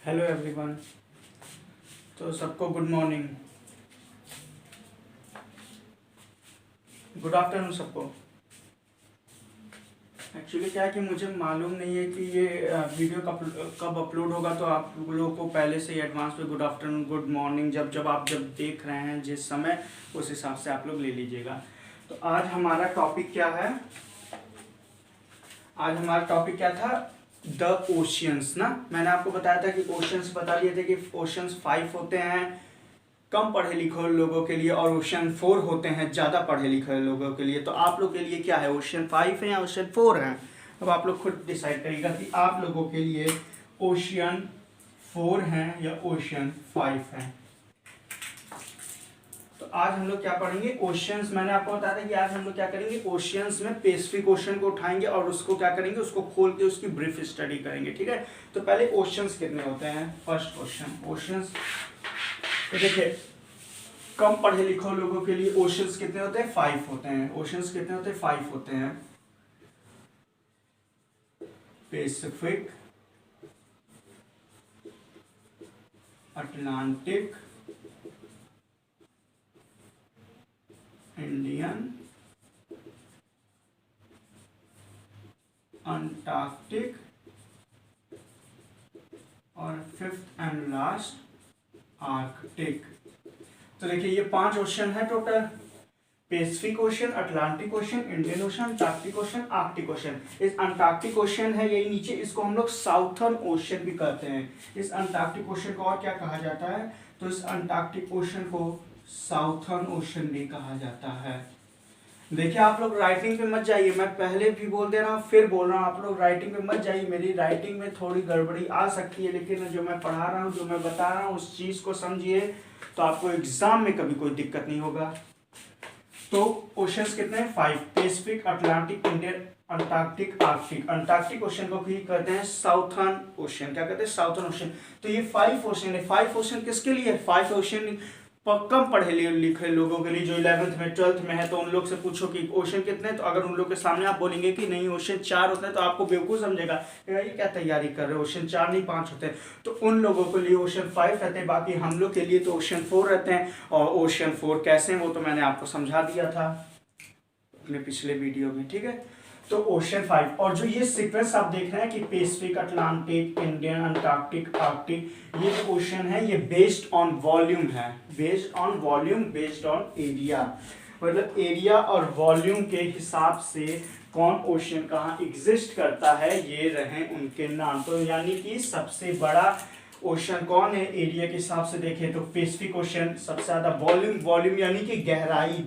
Hello everyone. तो सबको good morning, good afternoon सबको। एक्चुअली क्या है कि मुझे मालूम नहीं है कि ये वीडियो कब अपलोड होगा, तो आप लोगों को पहले से ही एडवांस में गुड आफ्टरनून गुड मॉर्निंग जब देख रहे हैं जिस समय, उस हिसाब से आप लोग ले लीजिएगा। तो आज हमारा टॉपिक क्या है? आज हमारा टॉपिक क्या था? द ओशियंस ना। मैंने आपको बताया था कि ओशियंस बता दिए थे कि ओशियंस 5 होते हैं कम पढ़े लिखे लोगों के लिए, और ओशियन 4 होते हैं ज़्यादा पढ़े लिखे लोगों के लिए। तो आप लोग के लिए क्या है, ओशियन 5 है या ओशियन 4 है? अब आप लोग खुद डिसाइड करिएगा कि आप लोगों के लिए ओशियन 4 है या ओशियन 5 है। तो आज हम लोग क्या पढ़ेंगे? ओशियंस। मैंने आपको बताया था कि आज हम लोग क्या करेंगे, ओशियंस में पैसिफिक ओशियन को उठाएंगे और उसको क्या करेंगे, उसको खोल के उसकी ब्रीफ स्टडी करेंगे। ठीक है, तो पहले ओशियंस कितने होते हैं? First question, oceans. तो देखिए, कम पढ़े लिखे लोगों के लिए ओशियंस कितने होते हैं? 5 होते हैं। ओशियंस कितने होते हैं? 5 होते हैं। पैसिफिक, अटलांटिक, इंडियन, अंटार्कटिक और फिफ्थ एंड लास्ट आर्कटिक। तो देखिए, ये 5 ओशन है total. Pacific ocean, Atlantic ocean, Indian ocean, Antarctic ocean, Arctic ocean. इस अंटार्कटिक ओशन है यही नीचे, इसको हम लोग साउथर्न ओशन भी कहते हैं। इस अंटार्कटिक ओशन को और क्या कहा जाता है? तो इस अंटार्कटिक ओशन को साउथर्न ओशन भी कहा जाता है। देखिए, आप लोग राइटिंग पे मत जाइए, मैं पहले भी बोल दे रहा हूँ फिर बोल रहा हूँ, आप लोग राइटिंग पे मत जाइए। मेरी राइटिंग में थोड़ी गड़बड़ी आ सकती है, लेकिन जो मैं पढ़ा रहा हूँ, जो मैं बता रहा हूँ, उस चीज को समझिए, तो आपको एग्जाम में कभी कोई दिक्कत नहीं होगा। तो ओशंस कितने हैं? 5। Pacific, Atlantic, Indian, Antarctic, Arctic. Antarctic ocean को भी कहते हैं साउथर्न ओशन। क्या कहते हैं? Southern ocean. तो ये 5 ओशन है। 5 ओशन किसके लिए? 5 ओशन कम पढ़े लिखे लोगों के लिए, जो 11th में 12th में है। तो उन लोग से पूछो कि ओशन कितने, तो अगर उन लोग के सामने आप बोलेंगे कि नहीं ओशन 4 होते हैं, तो आपको बेवकूफ समझेगा, ये क्या तैयारी कर रहे हो, ओशन 4 नहीं 5 होते हैं। तो उन लोगों के लिए ओशन 5 रहते हैं, बाकी हम लोग के लिए तो ओशन 4 रहते हैं। और ओशन 4 कैसे हैं वो तो मैंने आपको समझा दिया था अपने पिछले वीडियो में। ठीक है, तो ओशन 5, और जो ये सीक्वेंस आप देख रहे हैं कि Pacific, Atlantic, Indian, Antarctic, Arctic, ये जो ओशन है ये बेस्ड ऑन वॉल्यूम है। Based on volume, based on area, मतलब एरिया और वॉल्यूम के हिसाब से कौन ओशन कहाँ एग्जिस्ट करता है, ये रहे उनके नाम। तो यानी कि सबसे बड़ा ओशन कौन है एरिया के हिसाब से देखें तो पैसिफिक ओशन सबसे ज्यादा। वॉल्यूम यानी कि गहराई,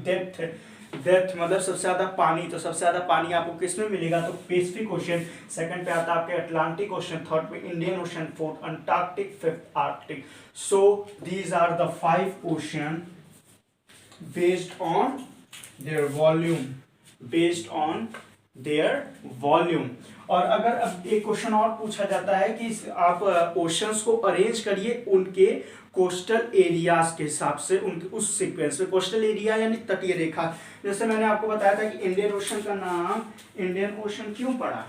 डेप्थ मतलब सबसे ज्यादा पानी। तो सबसे ज्यादा पानी आपको किसमें मिलेगा? तो पैसिफिक ओशन। सेकंड पे आता है आपके अटलांटिक ओशन, थर्ड पे Indian Ocean, fourth Antarctic, fifth Arctic. So these are the 5 ocean based on their volume, based on their volume. और अगर अब एक क्वेश्चन और पूछा जाता है कि आप ओशंस को अरेंज करिए उनके कोस्टल एरियाज के हिसाब से, उनके उस सीक्वेंस में। कोस्टल एरिया यानी तटीय रेखा। जैसे मैंने आपको बताया था कि इंडियन ओशन का नाम इंडियन ओशन क्यों पड़ा?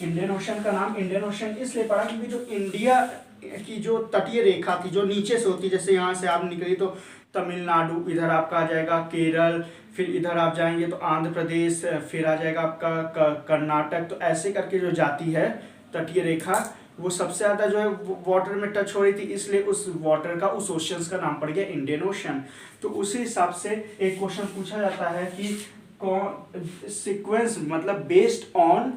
इंडियन ओशन का नाम इंडियन ओशन इसलिए पड़ा क्योंकि जो इंडिया की जो तटीय रेखा थी, जो नीचे से होती, जैसे यहाँ से आप निकली तो तमिलनाडु, इधर आपका आ जाएगा केरल, फिर इधर आप जाएंगे तो आंध्र प्रदेश, फिर आ जाएगा आपका कर्नाटक। तो ऐसे करके जो जाती है तटीय रेखा, वो सबसे ज्यादा जो है वाटर में टच हो रही थी, इसलिए उस वाटर का, उस ओशंस का नाम पड़ गया इंडियन ओशन। तो उसी हिसाब से एक क्वेश्चन पूछा जाता है कि कौन सीक्वेंस, मतलब based on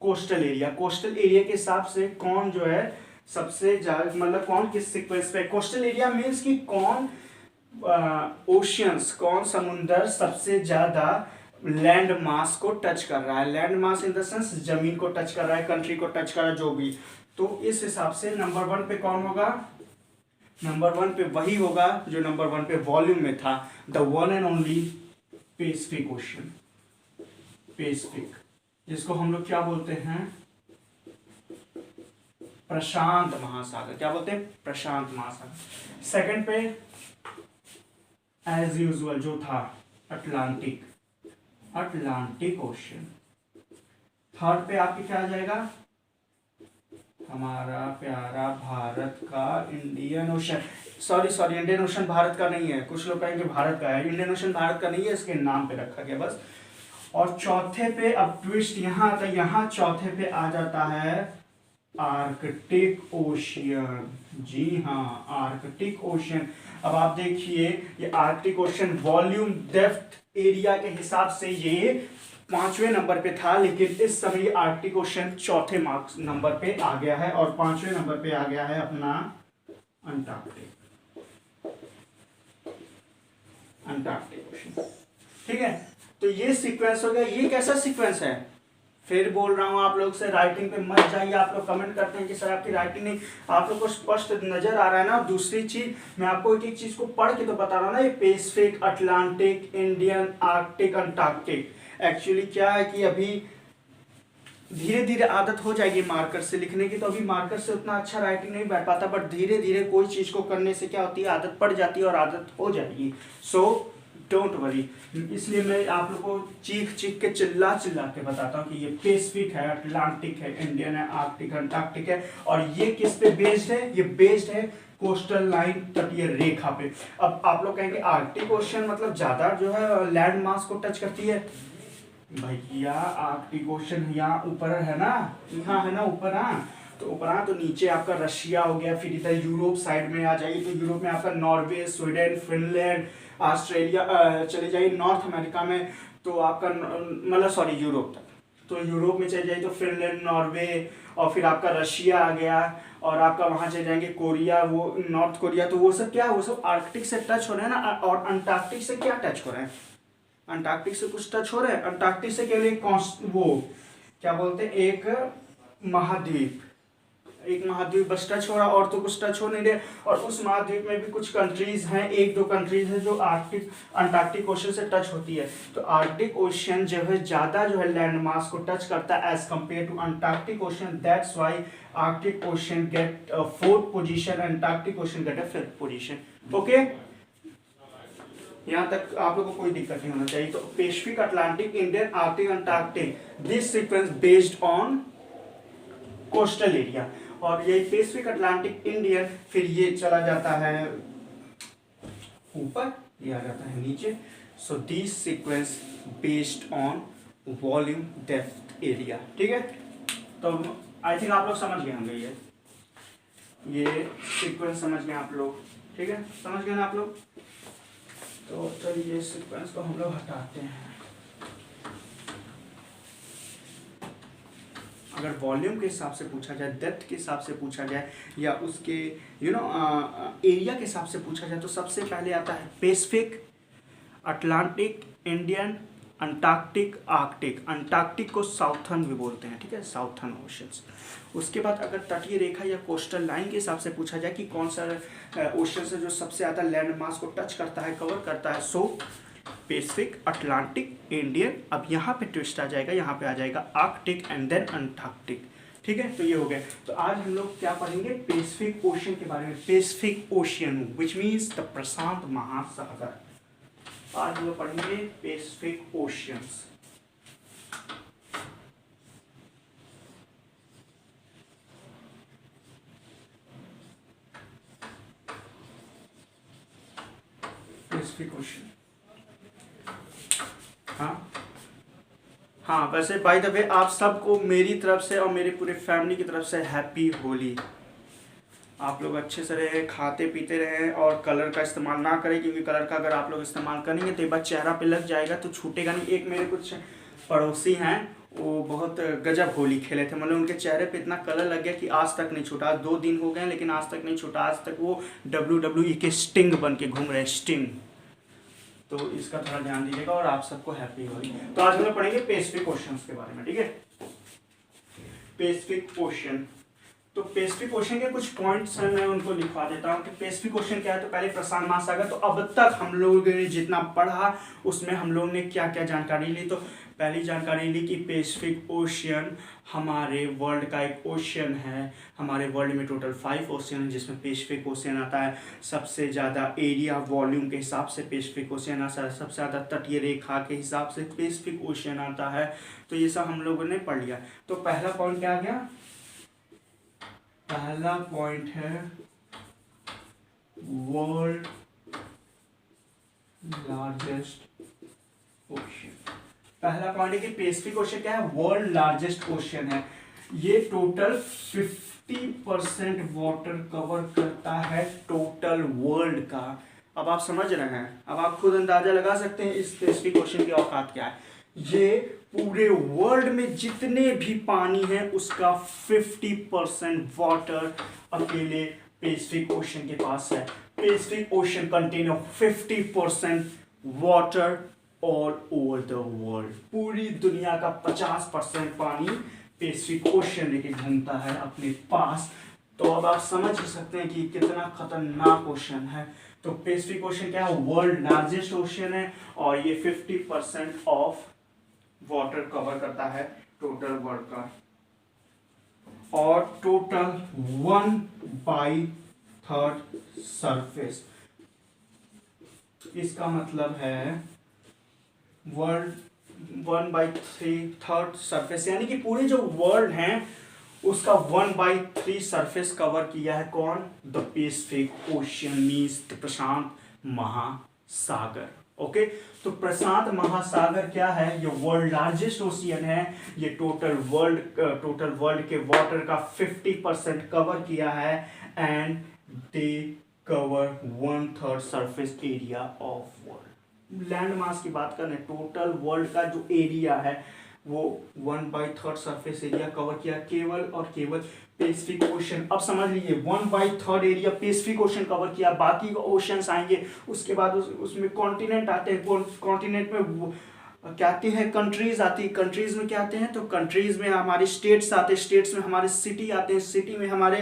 coastal area, coastal area के हिसाब से कौन जो है सबसे ज्यादा, मतलब कौन किस सीक्वेंस पे। कोस्टल एरिया मीन्स कि कौन ओशियंस, कौन समुंदर सबसे ज्यादा लैंड मास को टच कर रहा है। Land mass in the sense जमीन को टच कर रहा है, कंट्री को टच कर रहा है, जो भी। तो इस हिसाब से नंबर 1 पे कौन होगा? नंबर 1 पे वही होगा जो नंबर 1 पे वॉल्यूम में था, the one and only Pacific ocean. Pacific, जिसको हम लोग क्या बोलते हैं? प्रशांत महासागर। क्या बोलते हैं? प्रशांत महासागर। सेकंड पे एज यूजुअल जो था अटलांटिक, अटलांटिक ओशन। थर्ड पे आपके क्या आ जाएगा? हमारा प्यारा भारत का Indian ocean, sorry Indian ocean Bharat का नहीं है, कुछ लोग कहेंगे भारत का है, इंडियन ओशन भारत का नहीं है, इसके नाम पे रखा गया बस। और चौथे पे अब ट्विस्ट यहाँ आता है, यहाँ चौथे पे आ जाता है आर्कटिक ओशियन। जी हाँ, आर्कटिक ओशियन। अब आप देखिए ये Arctic ocean volume depth area के हिसाब से ये 5वें नंबर पे था, लेकिन इस समय ये आर्कटिक ओशियन चौथे मार्क्स नंबर पे आ गया है और 5वें नंबर पे आ गया है अपना अंटार्कटिक ओशियन। ठीक है, तो ये सीक्वेंस हो गया। ये कैसा सीक्वेंस है, फिर बोल रहा हूं आप लोग से, राइटिंग पे मत जाइए। आप लोग कमेंट करते हैं कि सर आपकी राइटिंग नहीं, आप लोग को स्पष्ट नजर आ रहा है ना। दूसरी चीज मैं आपको एक एक चीज को पढ़ के तो बता रहा हूँ ना, ये Pacific, Atlantic, Indian, Arctic, Antarctic. Actually क्या है कि अभी धीरे धीरे आदत हो जाएगी मार्कर से लिखने की, तो अभी मार्कर से उतना अच्छा राइटिंग नहीं बैठ पाता, बट धीरे धीरे कोई चीज को करने से क्या होती है, आदत पड़ जाती है और आदत हो जाएगी। So don't worry. इसलिए मैं आप लोग को चीख चीख के चिल्ला के बताता हूँ कि ये पैसिफिक है, अटलांटिक है, इंडियन है, आर्कटिक, अंटार्कटिक है। और ये किस पे बेस्ड है, ये बेस्ड है कोस्टल लाइन, तटीय रेखा पे। अब आप लोग कहेंगे आर्कटिक ओशन मतलब ज्यादा जो है लैंड मास को टच करती है। भैया आर्कटिक ओशन यहाँ ऊपर है ना, यहाँ है ना ऊपर, हाँ तो ऊपर, तो नीचे आपका रशिया हो गया, फिर इधर यूरोप साइड में आ जाइए तो यूरोप में आपका नॉर्वे, स्वीडन, फिनलैंड, ऑस्ट्रेलिया, चले जाइए नॉर्थ अमेरिका में तो आपका मतलब सॉरी यूरोप तक, तो यूरोप में चले जाइए तो फिनलैंड, नॉर्वे, और फिर आपका रशिया आ गया, और आपका वहां चले जाएंगे कोरिया, वो नॉर्थ कोरिया। तो वो सब क्या, वो सब आर्कटिक से टच हो रहे हैं ना। और अंटार्कटिक से क्या टच हो रहे हैं, अंटार्कटिक से कुछ टच हो रहा है। अंटार्कटिक से केवल वो क्या बोलते हैं, एक महाद्वीप, एक महाद्वीप बस टच हो रहा, और तो कुछ टच हो नहीं रहे। और उस महाद्वीप में भी कुछ कंट्रीज हैं, एक दो कंट्रीज है जो आर्कटिक अंटार्कटिक ओशन से टच होती है। तो आर्कटिक ओशन जो है ज्यादा जो है लैंड मास को टच करता है as compare to Antarctic Ocean. That's why Arctic Ocean get 4th position, Antarctic Ocean get 5th position. Okay, यहाँ तक आप लोगों को कोई दिक्कत नहीं होना चाहिए। तो Pacific, Atlantic, Indian, Arctic, Antarctic, this sequence based on coastal area. और ये पैसिफिक, अटलांटिक, इंडियन, फिर ये चला जाता है ऊपर, ये आ जाता है नीचे। So this sequence based on volume, depth, area. ठीक है, तो आई थिंक आप लोग समझ गए होंगे, ये सीक्वेंस समझ गए आप लोग। ठीक है, समझ गए ना आप लोग। तो चलिए सीक्वेंस को हम लोग हटाते हैं। अगर वॉल्यूम के हिसाब से पूछा जाए, डेप्थ के हिसाब से पूछा जाए, या उसके एरिया के हिसाब से पूछा जाए, तो सबसे पहले आता है Pacific, Atlantic, Indian, Antarctic, Arctic. Antarctic को साउथर्न भी बोलते हैं, ठीक है, साउथर्न ओशंस। उसके बाद अगर तटीय रेखा या कोस्टल लाइन के हिसाब से पूछा जाए कि कौन सा ओशन है जो सबसे ज़्यादा लैंड मास को टच करता है, कवर करता है, सो पैसिफिक, अटलांटिक, इंडियन। अब यहाँ पे ट्विस्ट आ जाएगा, यहाँ पे आ जाएगा आर्कटिक एंड देन अंटार्कटिक। ठीक है, तो ये हो गया। तो आज हम लोग क्या पढ़ेंगे, पैसिफिक ओशन के बारे में। Pacific ocean which means the प्रशांत महासागर। आज हम लोग पढ़ेंगे पैसिफिक ओशियंस। पैसिफिक ओशन, हाँ वैसे बाय द वे आप सबको मेरी तरफ से और मेरी पूरी फैमिली की तरफ से हैप्पी होली। आप लोग अच्छे से रहे, खाते पीते रहे, और कलर का इस्तेमाल ना करें, क्योंकि कलर का अगर आप लोग इस्तेमाल करेंगे तो एक बार चेहरा पे लग जाएगा तो छूटेगा नहीं। एक मेरे कुछ पड़ोसी हैं, वो बहुत गजब होली खेले थे, मतलब उनके चेहरे पे इतना कलर लग गया कि आज तक नहीं छूटा। 2 दिन हो गए लेकिन आज तक नहीं छूटा। आज तक वो WWE के स्टिंग बन के घूम रहे हैं, स्टिंग। तो इसका थोड़ा ध्यान दीजिएगा, और आप सबको हैप्पी होली। तो आज हम लोग पढ़ेंगे पैसिफिक ओशंस के बारे में। ठीक है, पैसिफिक ओशन। तो पैसिफिक ओशन के कुछ पॉइंट्स हैं, मैं उनको लिखवा देता हूँ कि पैसिफिक ओशन क्या है। तो पहले प्रशांत महासागर। तो अब तक हम लोगों ने जितना पढ़ा उसमें हम लोगों ने क्या क्या जानकारी ली। तो पहली जानकारी ली कि पैसिफिक ओशियन हमारे वर्ल्ड का एक ओशियन है। हमारे वर्ल्ड में टोटल 5 ओशियन है, जिसमें पैसिफिक ओशियन आता है। सबसे ज़्यादा एरिया वॉल्यूम के हिसाब से पैसिफिक ओशियन आता है। सबसे ज़्यादा तटीय रेखा के हिसाब से पैसिफिक ओशियन आता है। तो ये सब हम लोगों ने पढ़ लिया। तो पहला पॉइंट क्या आ गया, पहला पॉइंट है वर्ल्ड लार्जेस्ट ओशन। पहला पॉइंट है कि पैसिफिक ओशन क्या है, वर्ल्ड लार्जेस्ट ओशन है। ये टोटल 50% वाटर कवर करता है टोटल वर्ल्ड का। अब आप समझ रहे हैं, अब आप खुद अंदाजा लगा सकते हैं इस पैसिफिक ओशन की औकात क्या है। ये पूरे वर्ल्ड में जितने भी पानी है उसका 50% वाटर अकेले पैसिफिक ओशन के पास है। Pacific ocean contain 50% water all over the world. पूरी दुनिया का 50% पानी पैसिफिक ओशन लेके घूमता है अपने पास। तो अब आप समझ ही सकते हैं कि कितना खतरनाक ओशन है। तो पैसिफिक ओशन क्या है, वर्ल्ड लार्जेस्ट ओशन है और ये 50% ऑफ वाटर कवर करता है टोटल वर्ल्ड का। और टोटल 1/3 सरफेस, इसका मतलब है वर्ल्ड 1/3 सरफेस, यानी कि पूरे जो वर्ल्ड है उसका 1/3 सरफेस कवर किया है कौन, द पैसिफिक ओशन मीन्स प्रशांत महासागर। ओके, तो प्रशांत महासागर क्या है, ये वर्ल्ड लार्जेस्ट ओशियन है। ये टोटल वर्ल्ड के वाटर का 50% कवर किया है and they cover 1/3 surface area of world. Land mass की बात करें, टोटल वर्ल्ड का जो एरिया है वो 1/3 सरफेस एरिया कवर किया केवल और केवल पैसिफिक ओशन। अब समझ लीजिए 1/3 एरिया पैसिफिक ओशन कवर किया, बाकी ओशंस आएंगे उसके बाद उसमें कॉन्टिनेंट आते हैं। कॉन्टिनेंट में क्या आती है, कंट्रीज आती है। कंट्रीज में क्या आते हैं, तो कंट्रीज में हमारे स्टेट्स आते हैं, स्टेट्स में हमारे सिटी आते हैं, सिटी में हमारे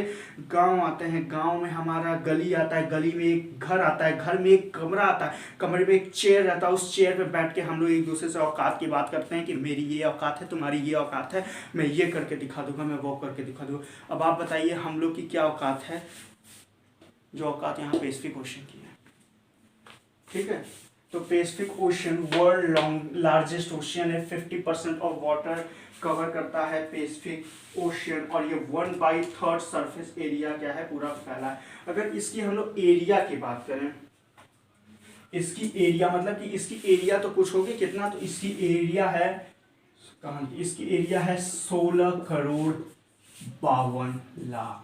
गांव आते हैं, गांव में हमारा गली आता है, गली में एक घर आता है, घर में एक कमरा आता है, कमरे में एक चेयर रहता है। उस चेयर पे बैठ के हम लोग एक दूसरे से औकात की बात करते हैं कि मेरी ये औकात है, तुम्हारी ये औकात है, मैं ये करके दिखा दूंगा, मैं वो करके दिखा दूंगा। अब आप बताइए हम लोग की क्या औकात है, जो औकात यहाँ पैसिफिक ओशन की है। ठीक है, तो Pacific ocean world largest ocean है, 50% ऑफ वाटर कवर करता है पैसिफिक ओशन और ये 1/3 सरफेस एरिया क्या है, पूरा फैला है। अगर इसकी हम लोग एरिया की बात करें, इसकी एरिया मतलब कि इसकी एरिया तो कुछ होगी कितना, तो इसकी एरिया है कहाँ, इसकी एरिया है 16 करोड़ 52 लाख।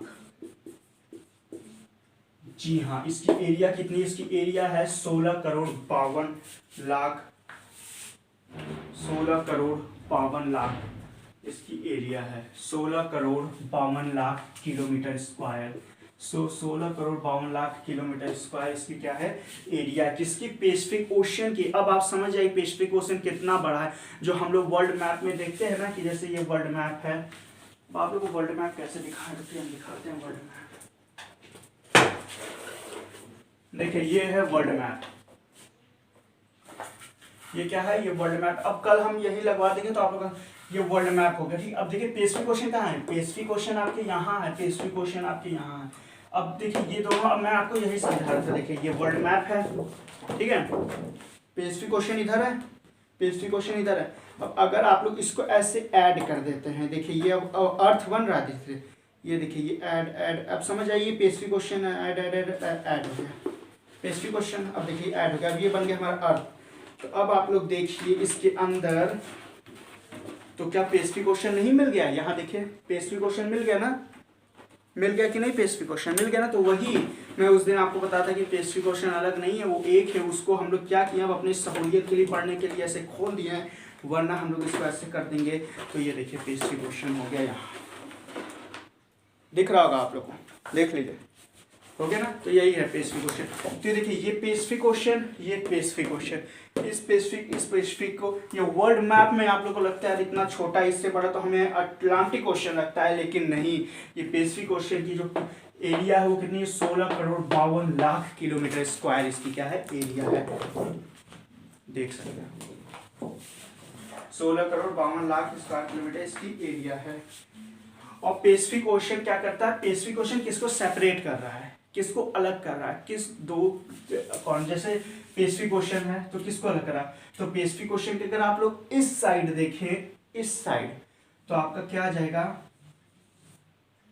जी हाँ, इसकी एरिया कितनी, इसकी एरिया है 16 करोड़ 52 लाख। 16 करोड़ 52 लाख इसकी एरिया है, 16 crore 52 lakh kilometre square. 16 crore 52 lakh kilometre square इसकी क्या है, एरिया, किसकी, पैसिफिक ओशन की। अब आप समझ जाइए पैसिफिक ओशन कितना बड़ा है। जो हम लोग वर्ल्ड मैप में देखते हैं ना, कि जैसे ये वर्ल्ड मैप है, आप लोग को वर्ल्ड मैप कैसे दिखाते हैं, दिखाते हैं वर्ल्ड मैप। देखिए ये है वर्ल्ड मैप, ये क्या है, ये वर्ल्ड मैप। अब कल हम यही लगवा देंगे तो आप लोग ये वर्ल्ड मैप हो गया। ठीक, अब देखिए पैसिफिक ओशन कहाँ है, पैसिफिक ओशन आपके यहाँ है, पैसिफिक ओशन आपके यहाँ है। अब देखिए ये दोनों, अब मैं आपको यही समझा रहा था। देखिए ये वर्ल्ड मैप है, ठीक है, पैसिफिक ओशन इधर है, पैसिफिक ओशन इधर है। अब अगर आप लोग इसको ऐसे ऐड कर देते हैं, देखिए ये अब अर्थ बन रहा है, ये देखिए ये ऐड, अब समझ आइए पैसिफिक ओशन ऐड हो गया पैसिफिक ओशन। अब देखिए ऐड हो गया, अब ये बन गया हमारा अर्थ। तो अब आप लोग देखिए इसके अंदर, तो क्या पैसिफिक ओशन नहीं मिल गया, यहाँ देखिए पैसिफिक ओशन मिल गया ना, मिल गया कि नहीं, पैसिफिक ओशन मिल गया ना। तो वही मैं उस दिन आपको बताया था कि पैसिफिक ओशन अलग नहीं है, वो एक है। उसको हम लोग क्या किया, अब अपनी सहूलियत के लिए पढ़ने के लिए ऐसे खोल दिए हैं, वरना हम लोग इसको ऐसे कर देंगे। तो ये देखिए पैसिफिक ओशन हो गया, यहाँ दिख रहा होगा आप लोग को, देख लीजिए, हो गया ना। तो यही है पैसिफिक ओशन। तो देखिए ये पैसिफिक ओशन, ये पैसिफिक ओशन, इस पैसिफिक को ये वर्ल्ड मैप में आप लोग को लगता है इतना छोटा, इससे बड़ा तो हमें अटलांटिक ओशन लगता है, लेकिन नहीं, ये पैसिफिक ओशन की जो एरिया है वो कितनी है, 16 करोड़ 52 लाख किलोमीटर स्क्वायर इसकी क्या है, एरिया है, देख सकते हैं 16 करोड़ 52 लाख स्क्वायर किलोमीटर इसकी एरिया है। और पैसिफिक ओशन क्या करता है, पैसिफिक ओशन किसको सेपरेट कर रहा है, किसको अलग कर रहा है, किस दो कौन, जैसे पैसिफिक ओशन है तो किसको अलग कर रहा है, तो पैसिफिक ओशन के अगर आप लोग इस साइड देखें, इस साइड, तो आपका क्या आ जाएगा,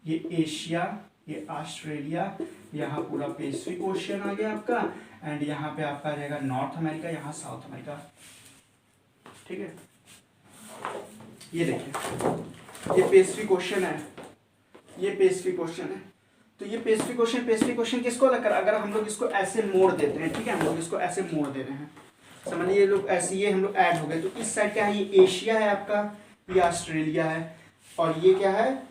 ये एशिया, ये ऑस्ट्रेलिया, यहाँ पूरा पैसिफिक ओशियन आ गया आपका, एंड यहाँ पे आपका रहेगा नॉर्थ अमेरिका, यहाँ साउथ अमेरिका। ठीक है, ये देखिए ये पैसिफिक ओशियन है, ये पैसिफिक ओशियन है। तो ये पैसिफिक ओशियन किसको अलग कर, अगर हम लोग इसको ऐसे मोड़ देते हैं, ठीक है, हम लोग इसको ऐसे मोड़ दे रहे हैं, समझिए ये लोग ऐसे, ये हम लोग ऐड हो गए। तो इस साइड क्या है, ये एशिया है आपका, ये ऑस्ट्रेलिया है, और ये क्या है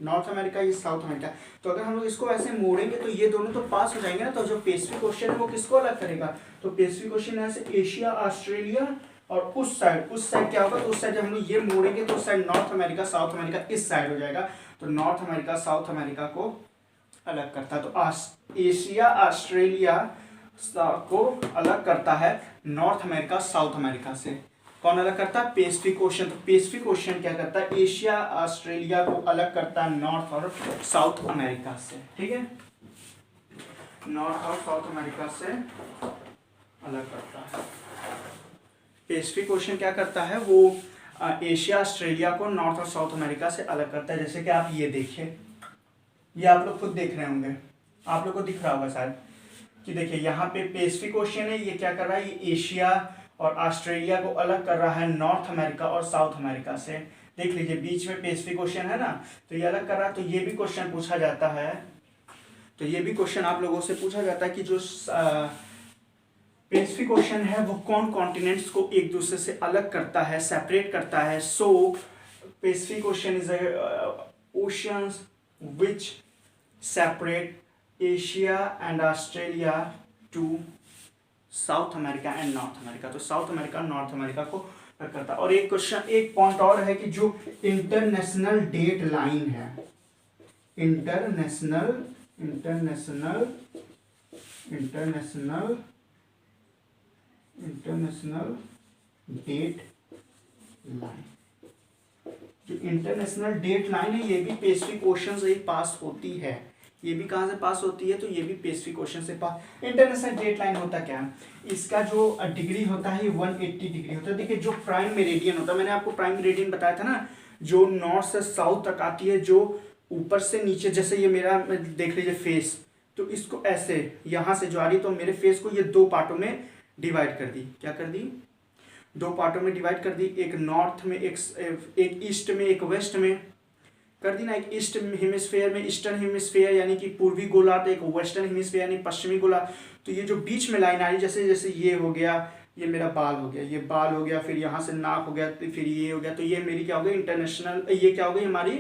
नॉर्थ अमेरिका, ये साउथ अमेरिका। तो अगर हम लोग इसको ऐसे मोड़ेंगे तो ये दोनों तो पास हो जाएंगे ना, तो जो पैसिफिक ओशियन है वो किसको अलग करेगा, तो पैसिफिक ओशियन ऐसे एशिया, ऑस्ट्रेलिया, और उस साइड क्या होगा, तो उस साइड जब हम लोग ये मोड़ेंगे तो उस side north America, south America इस साइड हो जाएगा। तो नॉर्थ अमेरिका साउथ अमेरिका को अलग करता है। तो एशिया ऑस्ट्रेलिया को अलग करता है नॉर्थ अमेरिका साउथ अमेरिका से। कौन अलग करता है, पैसिफिक ओशियन। तो पैसिफिक ओशियन क्या करता है, एशिया ऑस्ट्रेलिया को अलग करता है नॉर्थ और साउथ अमेरिका से। ठीक है, नॉर्थ और साउथ अमेरिका से अलग करता है। पैसिफिक ओशियन क्या करता है, वो एशिया ऑस्ट्रेलिया को नॉर्थ और साउथ अमेरिका से अलग करता है। जैसे कि आप ये देखिए, ये आप लोग खुद देख रहे होंगे, आप लोग को दिख रहा होगा शायद कि देखिए यहाँ पे पैसिफिक ओशियन है, ये क्या कर रहा है, ये एशिया और ऑस्ट्रेलिया को अलग कर रहा है नॉर्थ अमेरिका और साउथ अमेरिका से। देख लीजिए बीच में पैसिफिक ओशियन है ना, तो ये अलग कर रहा है। तो ये भी क्वेश्चन पूछा जाता है, तो ये भी क्वेश्चन आप लोगों से पूछा जाता है कि जो पैसिफिक ओशियन है वो कौन कॉन्टिनेंट्स को एक दूसरे से अलग करता है, सेपरेट करता है। So Pacific ocean is oceans which separate Asia and Australia to South America and North America. तो साउथ अमेरिका नॉर्थ अमेरिका को करता है। और एक क्वेश्चन, एक पॉइंट और है कि जो इंटरनेशनल डेट लाइन है, इंटरनेशनल डेट लाइन, जो इंटरनेशनल डेट लाइन है ये भी पैसिफिक ओशियन से ही पास होती है। ये भी कहाँ से पास होती है, तो ये भी पैसिफिक ओशियन से पास। इंटरनेशनल डेट लाइन होता क्या है, इसका जो डिग्री होता है 180 डिग्री होता है। देखिए जो प्राइम मेरिडियन होता है, मैंने आपको प्राइम मेरिडियन बताया था ना, जो नॉर्थ से साउथ तक आती है, जो ऊपर से नीचे, जैसे ये मेरा देख लीजिए फेस, तो इसको ऐसे यहाँ से जो आ रही, तो मेरे फेस को ये दो पार्टों में डिवाइड कर दी। क्या कर दी, दो पार्टों में डिवाइड कर दी, एक नॉर्थ में, एक ईस्ट में, एक वेस्ट में कर दी ना। एक ईस्ट हेमिस्फेयर में, ईस्टर्न हेमिस्फेयर यानी कि पूर्वी गोलार्ध, एक वेस्टर्न हेमिस्फेयर यानी पश्चिमी गोलार्ध। तो ये जो बीच में लाइन आ रही, जैसे जैसे ये हो गया, ये मेरा बाल हो गया, ये बाल हो गया, फिर यहाँ से नाक हो गया, फिर ये हो गया, तो ये मेरी क्या हो गई इंटरनेशनल, ये क्या हो गई हमारी,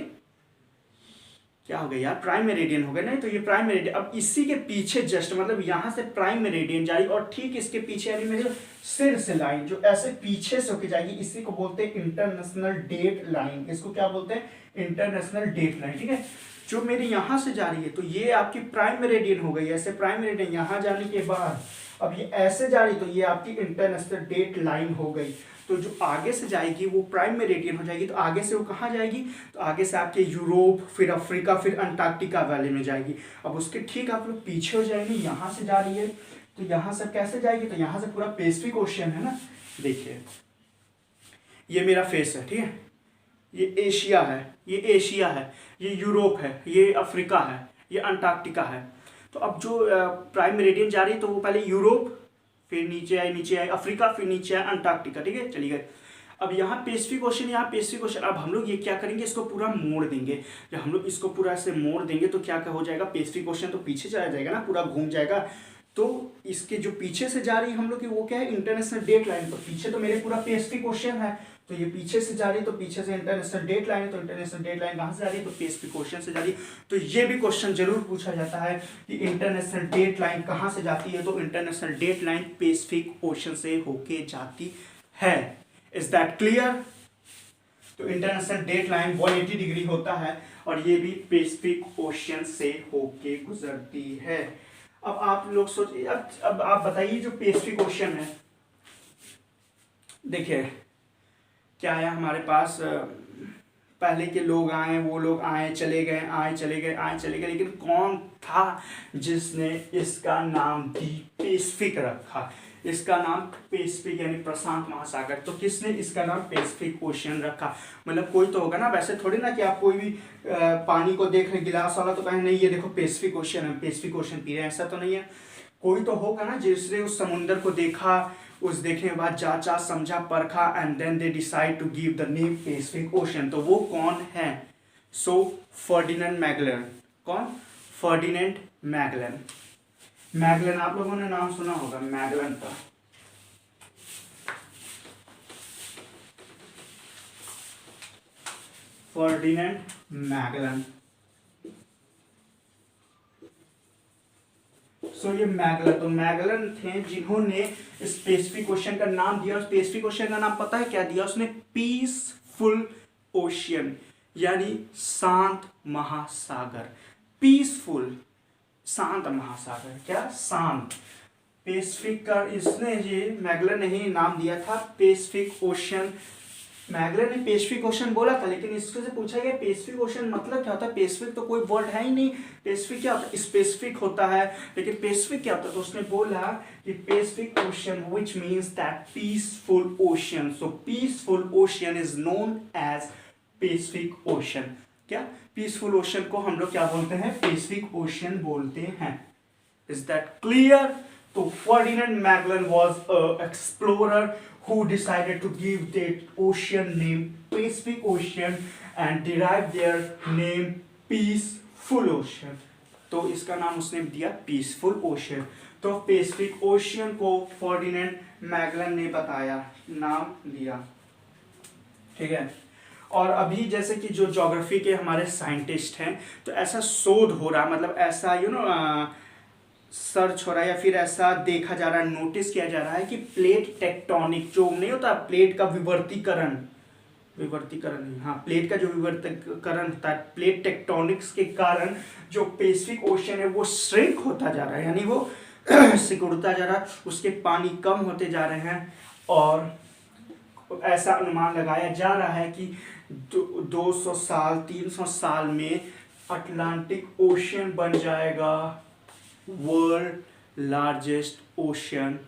क्या हो गया यार, प्राइम मेरिडियन हो गया नहीं, तो ये प्राइम मेरिडियन। अब इसी के पीछे जस्ट मतलब यहाँ से प्राइम मेरिडियन जा रही, और ठीक इसके पीछे यानी मेरे सिर से लाइन जो ऐसे पीछे से होके जाएगी, इसी को बोलते हैं इंटरनेशनल डेट लाइन। इसको क्या बोलते हैं, इंटरनेशनल डेट लाइन। ठीक है, जो मेरी यहाँ से जा रही है, तो ये आपकी प्राइम मेरिडियन हो गई। ऐसे प्राइम मेरिडियन यहाँ जाने के बाद अब ये ऐसे जा रही, तो ये आपकी इंटरनेशनल डेट लाइन हो गई। तो जो आगे से जाएगी वो प्राइम मेरिडियन हो जाएगी। तो आगे से वो कहाँ जाएगी, तो आगे से आपके यूरोप, फिर अफ्रीका, फिर अंटार्कटिका वैली में जाएगी। अब उसके ठीक आप लोग पीछे हो जाएंगे, यहाँ से जा रही है, तो यहाँ से कैसे जाएगी, तो यहाँ से पूरा पैसिफिक ओशियन है ना। देखिए ये मेरा फेस है, ठीक है, ये एशिया है, ये एशिया है, ये यूरोप है, ये अफ्रीका है, ये अंटार्कटिका है। तो अब जो प्राइम मेरिडियन जा रही है, तो वो पहले यूरोप, फिर नीचे आए अफ्रीका, फिर नीचे आए अंटार्कटिका। ठीक है, चलिए अब यहाँ पैसिफिक ओशन, यहाँ पैसिफिक ओशन। अब हम लोग ये क्या करेंगे, इसको पूरा मोड़ देंगे। जब हम लोग इसको पूरा ऐसे मोड़ देंगे तो क्या हो जाएगा, पैसिफिक ओशन तो पीछे चला जाएगा ना, पूरा घूम जाएगा। तो इसके जो पीछे से जा रही है हम लोग की, वो क्या है, इंटरनेशनल डेट लाइन। तो पीछे तो मेरे पूरा पैसिफिक ओशन है, तो ये पीछे से जा रही है, तो पीछे से इंटरनेशनल डेट लाइन है। तो इंटरनेशनल डेट लाइन कहाँ से जा रही है, तो पैसिफिक ओशन से जा रही है। तो ये भी क्वेश्चन जरूर पूछा जाता है कि इंटरनेशनल डेट लाइन कहाँ से जाती है, तो international date line Pacific Ocean से होके जाती है। Is that clear. तो इंटरनेशनल डेट लाइन 180 डिग्री होता है, और ये भी पैसिफिक ओशन से होके गुजरती है। अब आप लोग सोचिए, अब आप बताइए, जो पैसिफिक ओशन है, देखिए क्या है हमारे पास, पहले के लोग आए, वो लोग आए चले गए, आए चले गए, आए चले गए, लेकिन कौन था जिसने इसका नाम दी पैसिफिक रखा। इसका नाम पैसिफिक यानी प्रशांत महासागर। तो किसने इसका नाम पैसिफिक ओशियन रखा? मतलब कोई तो होगा ना, वैसे थोड़ी ना कि आप कोई भी पानी को देख रहे गिलास वाला तो कहें नहीं ये देखो पैसिफिक ओशियन है, पैसिफिक ओशियन पी रहे हैं, ऐसा तो नहीं है। कोई तो होगा ना जिसने उस समुद्र को देखा, उस देखने के बाद जांचा समझा परखा and then they decide to give the name Pacific Ocean. तो वो कौन है? So Ferdinand Magellan. कौन? Ferdinand Magellan. मैगलन आप लोगों ने नाम सुना होगा मैगलन का। Ferdinand Magellan. सो ये मैगलन, तो मैगलन थे जिन्होंने पैसिफिक ओशियन का नाम दिया। पैसिफिक ओशियन का नाम पता है क्या दिया उसने? पीसफुल ओशियन, यानी शांत महासागर। पीसफुल, शांत महासागर। क्या? शांत। पैसिफिक का इसने ये मैगलन ने ही नाम दिया था पैसिफिक ओशियन। मैगलन ने पैसिफिक ओशियन बोला था, लेकिन इसको से पूछा गया पैसिफिक ओशियन मतलब क्या होता है? पैसिफिक तो कोई वर्ड है ही नहीं। पैसिफिक क्या होता है? स्पेसिफिक होता है, लेकिन पैसिफिक क्या होता है? तो उसने बोला कि Pacific Ocean which means that peaceful ocean. So peaceful ocean is known as Pacific Ocean. क्या? पीसफुल ओशियन को हम लोग क्या बोलते हैं? पैसिफिक ओशियन बोलते हैं। Is that clear? तो Ferdinand Magellan was a explorer who decided to give that ocean name Pacific Ocean and derive their name Peaceful Ocean। तो इसका नाम उसने दिया Peaceful Ocean। तो पैसिफिक ओशियन को फर्डिनेंड मैगलन ने बताया, नाम दिया। ठीक है। और अभी जैसे कि जो ज्योग्राफी के हमारे साइंटिस्ट हैं, तो ऐसा शोध हो रहा, मतलब ऐसा सर्च हो रहा है या फिर ऐसा देखा जा रहा है, नोटिस किया जा रहा है कि प्लेट टेक्टोनिक जो नहीं होता, प्लेट का विवर्तीकरण नहीं, हाँ, प्लेट का जो विवर्तीकरण होता है, प्लेट टेक्टोनिक्स के कारण जो पैसिफिक ओशियन है वो श्रिंक होता जा रहा है, यानी वो सिकुड़ता जा रहा है, उसके पानी कम होते जा रहे हैं। और ऐसा अनुमान लगाया जा रहा है कि 200 साल 300 साल में अटलांटिक ओशियन बन जाएगा world largest ocean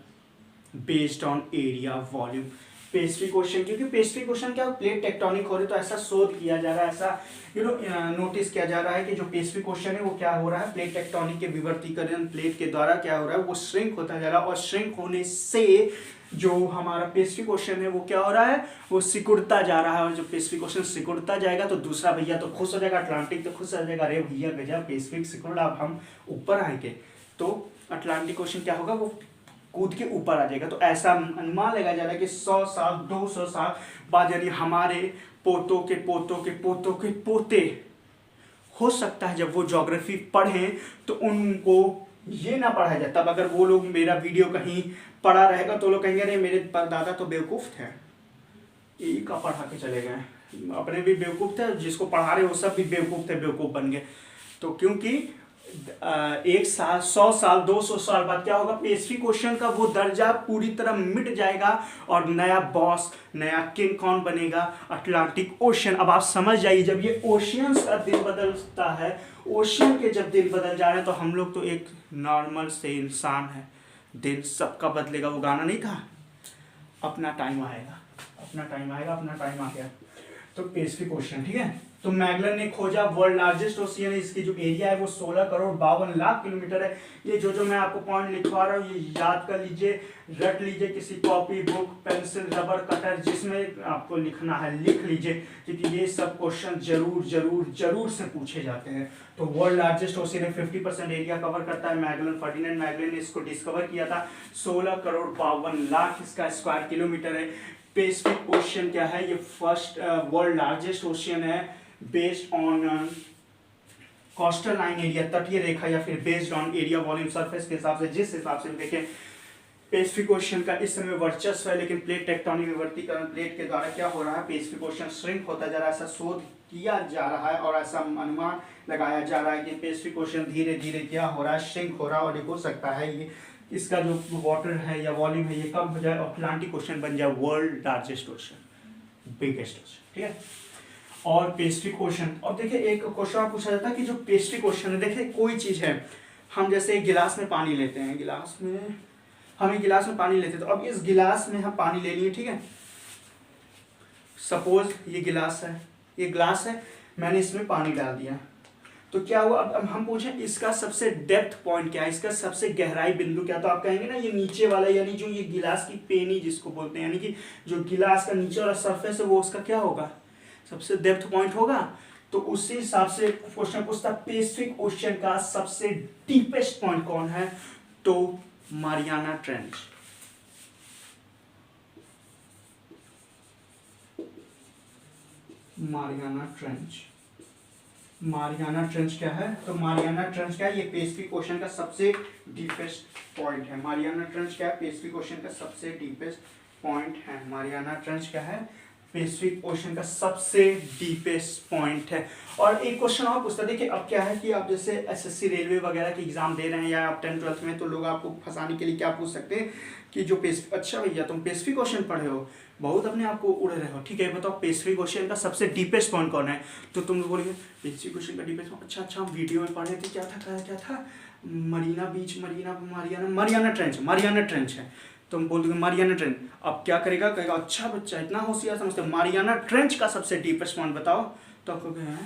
based on area volume. Pacific ocean, क्योंकि पैसिफिक ओशियन क्या प्लेट टेक्टोनिक हो रही, तो ऐसा शोध किया जा रहा है, ऐसा नोटिस किया जा रहा है कि जो पैसिफिक ओशियन है वो क्या हो रहा है, प्लेट टेक्टोनिक के विवर्तीकरण प्लेट के द्वारा क्या हो रहा है, वो श्रिंक होता जा रहा है। और श्रिंक होने से जो हमारा पैसिफिक ओशियन है वो क्या हो रहा है, वो सिकुड़ता जा रहा है। और जो पैसिफिक ओशियन सिकुड़ता जाएगा तो दूसरा भैया तो खुश हो जाएगा, अटलांटिक तो खुश हो जाएगा, अरे भैया गजब पैसिफिक सिकुड़ा, अब हम ऊपर आएंगे, तो अटलांटिक ओशियन क्या होगा, वो कूद के ऊपर आ जाएगा। तो ऐसा अनुमान लगाया जा रहा है कि 100 साल 200 साल बाद, यानी हमारे पोतों के पोतों के पोतों के पोते, हो सकता है जब वो ज्योग्राफी पढ़ें तो उनको ये ना पढ़ाया जाए। तब अगर वो लोग मेरा वीडियो कहीं पढ़ा रहेगा तो लोग कहेंगे अरे मेरे परदादा तो बेवकूफ़ थे, यही का पढ़ा के चले गए, अपने भी बेवकूफ़ थे, जिसको पढ़ा रहे वो सब भी बेवकूफ़ थे, बेवकूफ़ बन गए। तो क्योंकि 1 साल 100 साल 200 साल बाद क्या होगा, पैसिफिक ओशियन का वो दर्जा पूरी तरह मिट जाएगा और नया बॉस, नया किंग कौन बनेगा, अटलांटिक ओशियन। अब आप समझ जाइए, जब ये ओशियंस का दिन बदलता है, ओशियन के जब दिन बदल जा रहे हैं, तो हम लोग तो एक नॉर्मल से इंसान है, दिन सबका बदलेगा। वो गाना नहीं था, अपना टाइम आएगा, अपना टाइम आएगा, अपना टाइम आ गया। तो पैसिफिक ओशियन, ठीक है। तो मैगलन ने खोजा वर्ल्ड लार्जेस्ट ओशियन है, इसकी जो एरिया है वो 16 करोड़ 52 लाख किलोमीटर है। ये जो मैं आपको पॉइंट लिखवा रहा हूँ ये याद कर लीजिए, रट लीजिए, किसी copy book pencil rubber cutter जिसमें आपको लिखना है लिख लीजिए, क्योंकि ये सब क्वेश्चन जरूर जरूर जरूर से पूछे जाते हैं। तो वर्ल्ड लार्जेस्ट ओशियन है, 50% एरिया कवर करता है। मैगलन, फर्डिनेंड मैगलन ने इसको डिस्कवर किया था। 16 करोड़ 52 लाख इसका स्क्वायर किलोमीटर है। पैसिफिक ओशियन क्या है, ये फर्स्ट वर्ल्ड लार्जेस्ट ओशियन है, based on coastal line area, तटीय रेखा, या फिर based on area volume surface के हिसाब से, जिस हिसाब से देखें पैसिफिक ओशियन का इस समय वर्चस्व है। लेकिन प्लेट टेक्टोनिक विवर्तीकरण प्लेट के द्वारा क्या हो रहा है, पैसिफिक ओशियन श्रिंक होता जा रहा है, ऐसा शोध किया जा रहा है और ऐसा अनुमान लगाया जा रहा है कि पैसिफिक ओशियन धीरे धीरे क्या हो रहा है, श्रिंक हो रहा है। और ये हो सकता है ये इसका जो वाटर है या वॉल्यूम है ये कम हो जाए और अटलांटिक ओशियन बन जाए world largest ocean, biggest ocean, ठीक है। और पैसिफिक ओशियन, और देखिए एक क्वेश्चन पूछा जाता है कि जो पैसिफिक ओशियन है, देखिए कोई चीज़ है, हम जैसे एक गिलास में पानी लेते हैं, गिलास में हम गिलास में पानी लेते, तो अब इस गिलास में हम पानी ले लिए, ठीक है। सपोज ये गिलास है, ये ग्लास है, मैंने इसमें पानी डाल दिया, तो क्या हुआ, अब हम पूछें इसका सबसे डेप्थ पॉइंट क्या है, इसका सबसे गहराई बिंदु क्या, तो आप कहेंगे ना ये नीचे वाला, यानी जो ये गिलास की पेनी जिसको बोलते हैं, यानी कि जो गिलास का नीचे वाला सरफेस है वो उसका क्या होगा, सबसे डेप्थ पॉइंट होगा। तो उसी हिसाब से क्वेश्चन पूछता पैसिफिक ओशियन का सबसे डीपेस्ट पॉइंट कौन है, तो Mariana trench. Mariana trench, Mariana trench क्या है, तो मारियाना ट्रेंच क्या है, ये पैसिफिक ओशन का सबसे डीपेस्ट पॉइंट है। मारियाना ट्रेंच क्या है, पैसिफिक ओशन का सबसे डीपेस्ट पॉइंट है। मारियाना ट्रेंच क्या है, पैसिफिक ओशन का सबसे डीपेस्ट पॉइंट है। और एक क्वेश्चन और पूछता, देखिए अब क्या है कि आप जैसे एसएससी रेलवे वगैरह के एग्जाम दे रहे हैं या आप 10th 12th में, तो लोग आपको फंसाने के लिए क्या पूछ सकते हैं कि जो अच्छा भैया तुम पैसिफिक ओशन पढ़े हो, बहुत अपने आप को उड़ रहे हो, ठीक है, बताओ पैसिफिक ओशन का सबसे डीपेस्ट पॉइंट कौन है, तो तुम बोलोगे पैसिफिक ओशन का डीपेस्ट पॉइंट, अच्छा हम वीडियो में पढ़े थे, क्या था मरीना बीच, मारियाना ट्रेंच, मारियाना ट्रेंच है, तुम बोल दोगे मारियाना ट्रेंच। अब क्या करेगा, कहेगा अच्छा बच्चा इतना होशियार समझते, मारियाना ट्रेंच का सबसे डीपेस्ट पॉइंट बताओ, तो आपको कहें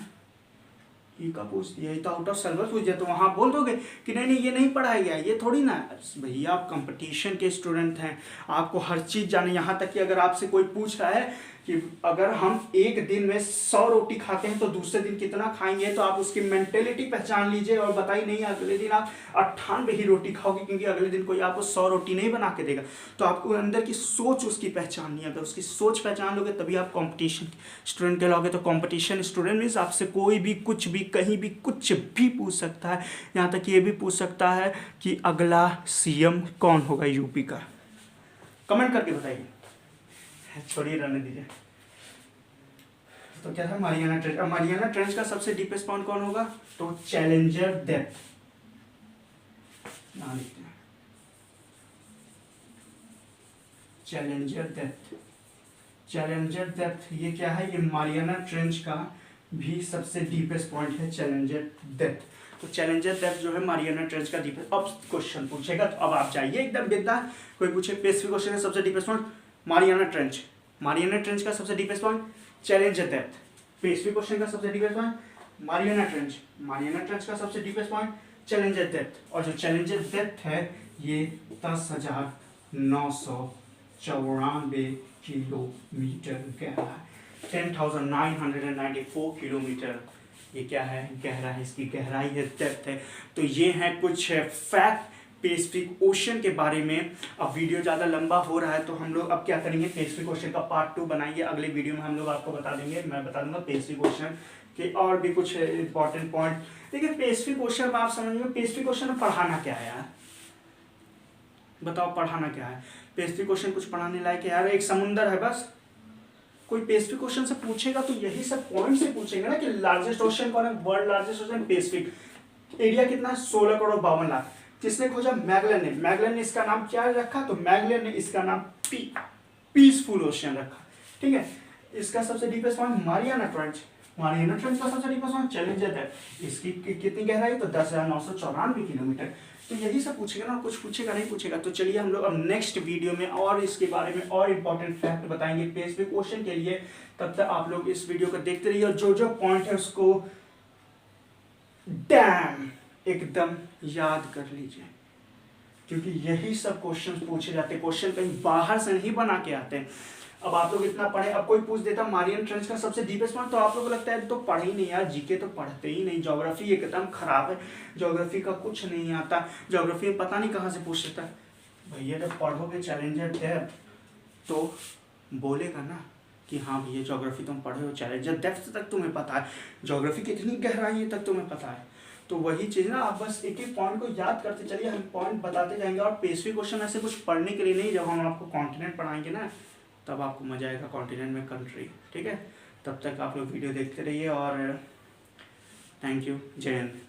ये का पूछ दिया, ये तो आउट ऑफ सिलेबस पूछ दिया, तो वहाँ बोल दोगे कि नहीं ये नहीं पढ़ाया गया, ये थोड़ी ना। भैया आप कंपटीशन के स्टूडेंट हैं, आपको हर चीज़ जाने, यहाँ तक कि अगर आपसे कोई पूछ रहा है कि अगर हम एक दिन में 100 रोटी खाते हैं तो दूसरे दिन कितना खाएंगे, तो आप उसकी मेंटेलिटी पहचान लीजिए और बताइए नहीं अगले दिन आप 98 ही रोटी खाओगे, क्योंकि अगले दिन कोई आपको 100 रोटी नहीं बना के देगा। तो आपको अंदर की सोच उसकी पहचाननी है, अगर उसकी सोच पहचान लोगे तभी आप कॉम्पिटिशन स्टूडेंट कहलाओगे। तो कॉम्पिटिशन स्टूडेंट मीन्स आपसे कोई भी कुछ भी कहीं भी कुछ भी पूछ सकता है, यहाँ तक ये भी पूछ सकता है कि अगला सीएम कौन होगा यूपी का। कमेंट करके बताइए, छोड़िए रहने दीजिए। तो क्या था, मारियाना ट्रेंच। अब मारियाना ट्रेंच का सबसे डीपेस्ट पॉइंट कौन होगा, तो चैलेंजर डेप्थ, नाम लिखते हैं चैलेंजर डेप्थ। चैलेंजर डेप्थ ये क्या है, ये मारियाना ट्रेंच का भी सबसे डीपेस्ट पॉइंट है, चैलेंजर डेप्थ। तो चैलेंजर डेप्थ जो है मारियाना ट्रेंच का डीपेस्ट। अब क्वेश्चन पूछेगा तो अब आप जाइए एकदम बिंदास, कोई पूछे पैसिफिक ओशन का सबसे deepest point Mariana trench, Mariana trench का सबसे deepest point challenger depth, Pacific ocean का सबसे deepest point Mariana trench, Mariana trench का सबसे डीपेस्ट पॉइंट चैलेंजर डेप्थ। और जो चैलेंजर डेप्थ है ये 10,994 किलोमीटर गहरा है, 10,994 किलोमीटर ये क्या है, गहरा है, इसकी गहराई है, डेप्थ है। तो ये हैं कुछ फैक्ट पैसिफिक ओशन के बारे में। अब वीडियो ज़्यादा लंबा हो रहा है तो हम लोग अब क्या करेंगे, पैसिफिक ओशन का पार्ट 2 बनाएंगे, अगले वीडियो में हम लोग आपको बता देंगे, मैं बता दूंगा पैसिफिक ओशन के और भी कुछ इंपॉर्टेंट पॉइंट। देखिए पैसिफिक ओशन में आप समझिए पैसिफिक ओशन में पढ़ाना क्या है यार, बताओ पढ़ाना क्या है, पैसिफिक ओशन कुछ पढ़ाने लायक है यार, एक समुंदर है बस। कोई पैसिफिक ओशन से पूछेगा तो यही सब पॉइंट से पूछेगा ना कि लार्जेस्ट ओशन कौन है, world largest ocean Pacific, area कितना है 16,52,00,000। किसने खोजा, मैगलन ने। मैगलन ने इसका नाम क्या रखा, तो मैगलन ने इसका नाम पीसफुल ओशन रखा, ठीक है। इसका सबसे deepest point Mariana trench, Mariana trench का सबसे डीपेस्ट पॉइंट चैलेंजर है, इसकी कितनी गहराई, तो 10,994 किलोमीटर। तो यही सब पूछेगा ना, कुछ पूछेगा नहीं पूछेगा। तो चलिए हम लोग अब नेक्स्ट वीडियो में और इसके बारे में और इंपॉर्टेंट फैक्ट बताएंगे पैसिफिक ओशन के लिए। तब तक आप लोग इस वीडियो को देखते रहिए और जो पॉइंट है उसको डैम एकदम याद कर लीजिए, क्योंकि यही सब क्वेश्चन पूछे जाते हैं, क्वेश्चन कहीं बाहर से नहीं बना के आते हैं। अब आप लोग इतना पढ़े, अब कोई पूछ देता मारियन ट्रेंच का सबसे डीपेस्ट पॉइंट, तो आप लोगों को लगता है तो पढ़े ही नहीं यार, जीके तो पढ़ते ही नहीं, ज्योग्राफी एकदम खराब है, ज्योग्राफी का कुछ नहीं आता, ज्योग्राफी में पता नहीं कहाँ से पूछ लेता। भैया जब पढ़ोगे चैलेंजर डेप्थ तो बोलेगा ना कि हाँ भैया ज्योग्राफी तुम पढ़े हो, चैलेंजर डेप्थ तक तुम्हें पता है, ज्योग्राफी कितनी गहराई है तक तुम्हें पता है। तो वही चीज़ ना, आप बस एक एक पॉइंट को याद करते चलिए, हम पॉइंट बताते जाएंगे। और पैसिफिक क्वेश्चन ऐसे कुछ पढ़ने के लिए नहीं, जब हम आपको कॉन्टिनेंट पढ़ाएंगे ना तब आपको मजा आएगा, कॉन्टिनेंट में कंट्री, ठीक है। तब तक आप लोग वीडियो देखते रहिए और थैंक यू, जय हिंद।